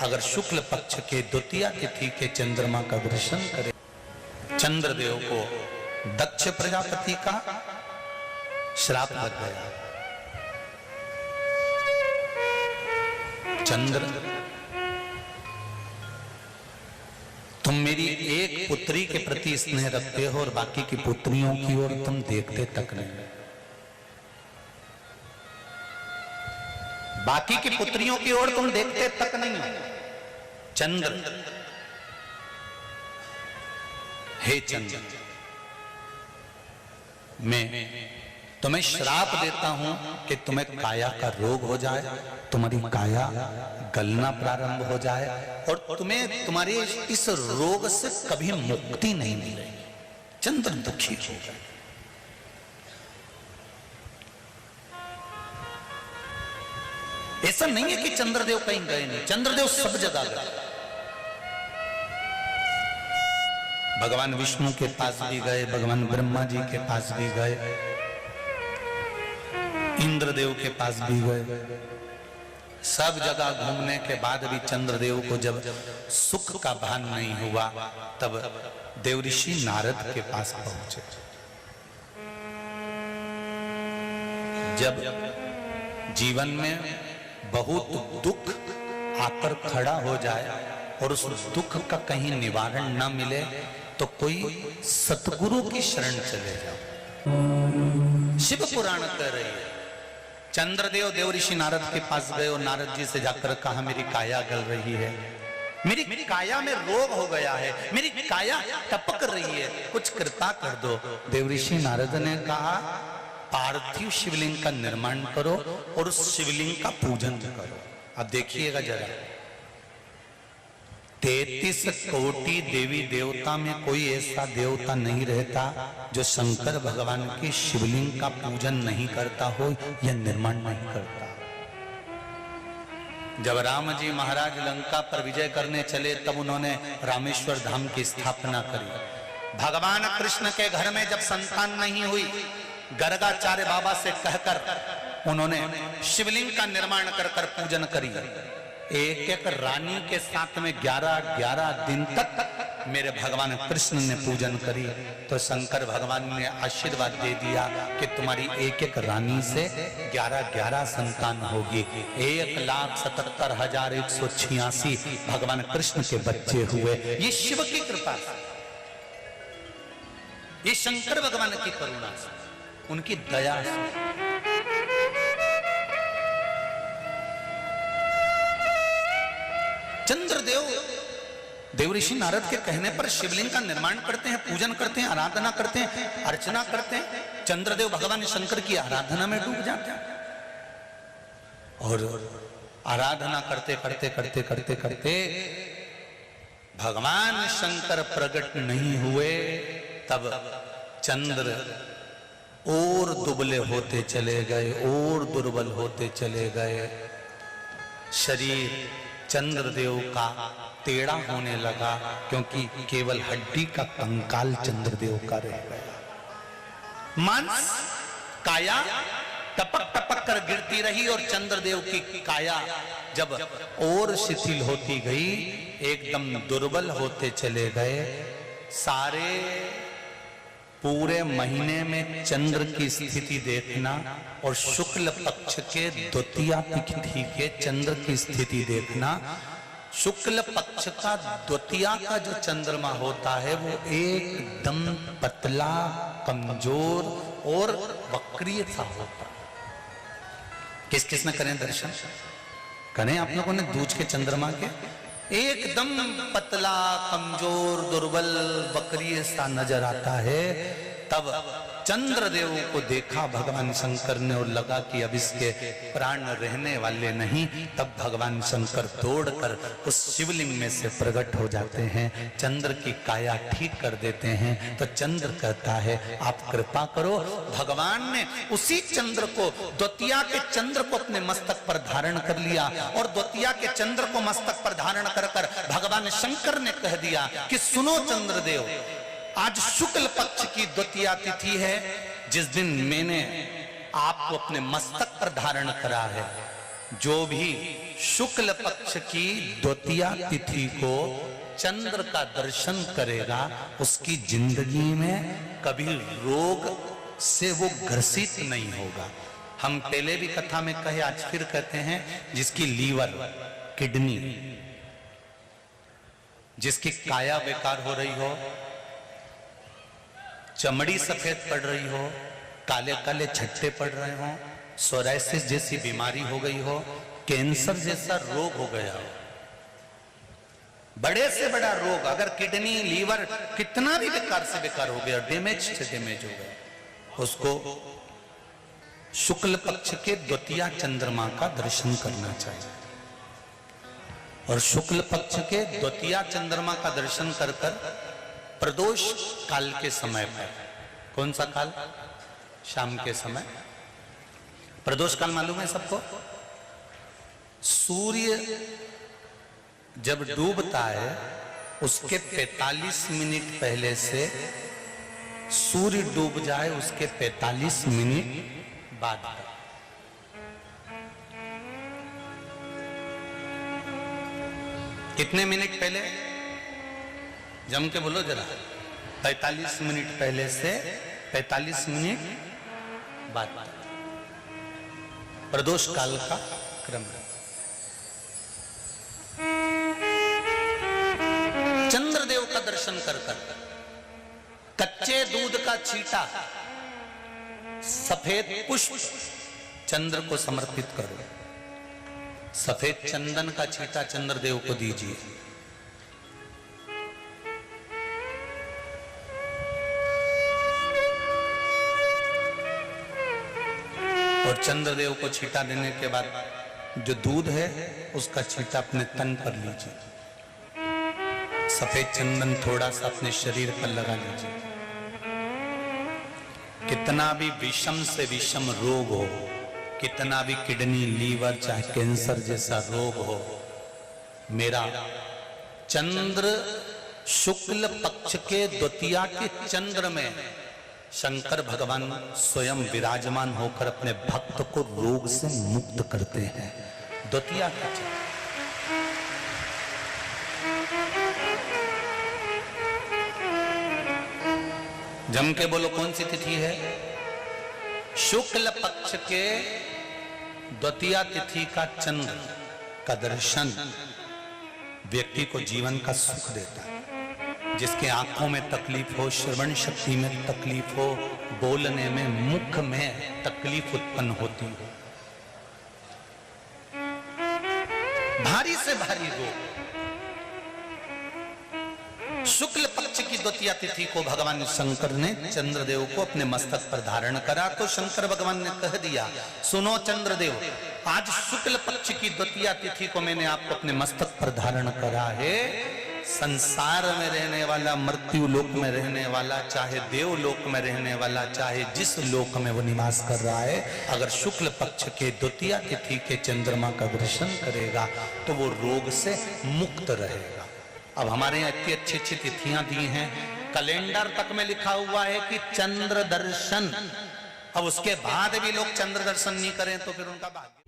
अगर शुक्ल पक्ष के द्वितीया तिथि के चंद्रमा का दर्शन करे। चंद्रदेव को दक्ष प्रजापति का श्राप लग गया। चंद्र, तुम मेरी एक पुत्री के प्रति स्नेह रखते हो और बाकी की पुत्रियों की ओर तुम देखते तक नहीं। बाकी की पुत्रियों की ओर तुम देखते तक नहीं। चंद्र, हे चंद्र, मैं तुम्हें श्राप देता हूं कि तुम्हें काया का रोग हो जाए, तुम्हारी काया गलना प्रारंभ हो जाए और तुम्हें तुम्हारे इस रोग से कभी मुक्ति नहीं मिलेगी। चंद्र दुखी हो गए। ऐसा नहीं है कि चंद्रदेव कहीं गए नहीं, चंद्रदेव सब जगह गए। भगवान विष्णु के पास भी गए, भगवान ब्रह्मा जी के पास भी गए, इंद्रदेव के पास भी गए। सब जगह घूमने के बाद भी चंद्रदेव को जब सुख का भान नहीं हुआ तब देवऋषि नारद के पास पहुंचे। जब जीवन में बहुत दुख आकर खड़ा हो जाए और उस दुख का कहीं निवारण न मिले तो कोई सतगुरु की शरण चले जाओ। शिव पुराण कह रही है, चंद्रदेव देवऋषि नारद के पास गए और नारद जी से जाकर कहा मेरी काया गल रही है, मेरी काया में रोग हो गया है, मेरी काया टपक रही है, कुछ कृपा कर दो। देवऋषि नारद ने कहा पार्थिव शिवलिंग का निर्माण करो और उस शिवलिंग का पूजन करो। अब देखिएगा जरा, 33 कोटि देवी देवता में कोई ऐसा देवता नहीं रहता जो शंकर भगवान के शिवलिंग का पूजन नहीं करता हो या निर्माण नहीं करता। जब राम जी महाराज लंका पर विजय करने चले तब उन्होंने रामेश्वर धाम की स्थापना करी। भगवान कृष्ण के घर में जब संतान नहीं हुई, गर्गाचार्य बाबा से कहकर उन्होंने शिवलिंग का निर्माण कर पूजन करी। एक एक रानी के साथ में 11-11 दिन तक मेरे भगवान कृष्ण ने पूजन करी। तो शंकर भगवान ने आशीर्वाद दे दिया कि तुम्हारी एक एक रानी से 11-11 संतान होगी। 1,77,186 भगवान कृष्ण के बच्चे हुए। ये शिव की कृपा से, ये शंकर भगवान की करुणा से, उनकी दया से। चंद्रदेव देवऋषि नारद के कहने पर शिवलिंग का निर्माण करते हैं, पूजन करते हैं, आराधना करते हैं, अर्चना करते हैं। चंद्रदेव भगवान शंकर की आराधना में डूब जाते हैं और आराधना करते करते करते करते करते भगवान शंकर प्रकट नहीं हुए तब चंद्र और दुबले होते चले गए और दुर्बल होते चले गए। शरीर चंद्रदेव का टेढ़ा होने लगा क्योंकि केवल हड्डी का कंकाल चंद्रदेव का रह गया। मांस काया टपक टपक कर गिरती रही और चंद्रदेव की काया जब और शिथिल होती गई, एकदम दुर्बल होते चले गए। सारे पूरे महीने में चंद्र की स्थिति देखना और शुक्ल पक्ष के द्वितीया तिथि के चंद्र की स्थिति देखना। शुक्ल पक्ष का द्वितीया का जो चंद्रमा होता है वो एकदम पतला, कमजोर और वक्रीय सा होता है। किस किस ने करें दर्शन? करें आप लोगों ने दूज के चंद्रमा के? एकदम पतला, कमजोर, दुर्बल, वक्रीय सा नजर आता है। तब चंद्रदेव को देखा भगवान शंकर ने और लगा कि अब इसके प्राण रहने वाले नहीं। तब भगवान शंकर दौड़कर उस शिवलिंग में से प्रकट हो जाते हैं, चंद्र की काया ठीक कर देते हैं। तो चंद्र कहता है आप कृपा करो। भगवान ने उसी चंद्र को, द्वितीया के चंद्र को अपने मस्तक पर धारण कर लिया और द्वितीया के चंद्र को मस्तक पर धारण कर भगवान शंकर ने कह दिया कि सुनो चंद्रदेव, आज शुक्ल पक्ष की द्वितीया तिथि है, जिस दिन मैंने आपको अपने मस्तक पर धारण करा है जो भी शुक्ल पक्ष की द्वितीया तिथि को चंद्र का दर्शन करेगा उसकी जिंदगी में कभी रोग से वो ग्रसित नहीं होगा। हम पहले भी कथा में कहे, आज फिर कहते हैं, जिसकी लीवर, किडनी, जिसकी काया बेकार हो रही हो, चमड़ी सफेद पड़ रही हो, काले काले छट्टे पड़ रहे हो, सोराइसिस जैसी बीमारी हो गई हो, कैंसर जैसा रोग हो गया हो, बड़े से बड़ा रोग, अगर किडनी, लीवर कितना भी बेकार से बेकार हो गया, डैमेज से डैमेज हो गया, उसको शुक्ल पक्ष के द्वितीया चंद्रमा का दर्शन करना चाहिए। और शुक्ल पक्ष के द्वितीया चंद्रमा का दर्शन कर कर प्रदोष काल के समय पर, कौन सा काल? शाम के समय। प्रदोष काल मालूम है सबको? सूर्य जब डूबता है उसके 45 मिनट पहले से सूर्य डूब जाए उसके 45 मिनट बाद। कितने मिनट पहले? जम के बोलो जरा। 45 मिनट पहले से 45 मिनट बाद प्रदोष काल का क्रम है। चंद्रदेव का दर्शन कर कर कच्चे दूध का छींटा, सफेद पुष्प चंद्र को समर्पित करो, सफेद चंदन का छींटा चंद्रदेव को दीजिए। और चंद्रदेव को छींटा देने के बाद जो दूध है उसका छींटा अपने तन पर लीजिए, सफेद चंदन थोड़ा सा अपने शरीर पर लगा लीजिए। कितना भी विषम से विषम रोग हो, कितना भी किडनी, लीवर, चाहे कैंसर जैसा रोग हो, मेरा चंद्र शुक्ल पक्ष के द्वितीया के चंद्र में शंकर भगवान स्वयं विराजमान होकर अपने भक्त को रोग से मुक्त करते हैं। द्वितीया का चंद्र। जम के बोलो कौन सी तिथि है? शुक्ल पक्ष के द्वितीया तिथि का चंद्र का दर्शन व्यक्ति को जीवन का सुख देता है। जिसके आंखों में तकलीफ हो, श्रवण शक्ति में तकलीफ हो, बोलने में, मुख में तकलीफ उत्पन्न होती हो, भारी से भारी रोग, शुक्ल पक्ष की द्वितीया तिथि को भगवान शंकर ने चंद्रदेव को अपने मस्तक पर धारण करा। तो शंकर भगवान ने कह दिया, सुनो चंद्रदेव, आज शुक्ल पक्ष की द्वितीया तिथि को मैंने आपको अपने मस्तक पर धारण करा है। संसार में रहने वाला, मृत्यु लोक में रहने वाला, चाहे देव लोक में रहने वाला, चाहे जिस लोक में वो निवास कर रहा है, अगर शुक्ल पक्ष के द्वितीया तिथि के चंद्रमा का दर्शन करेगा तो वो रोग से मुक्त रहेगा। अब हमारे यहाँ इतनी अच्छी अच्छी तिथियां दी हैं, कैलेंडर तक में लिखा हुआ है कि चंद्र दर्शन। अब उसके बाद भी लोग चंद्र दर्शन नहीं करें तो फिर उनका भाग्य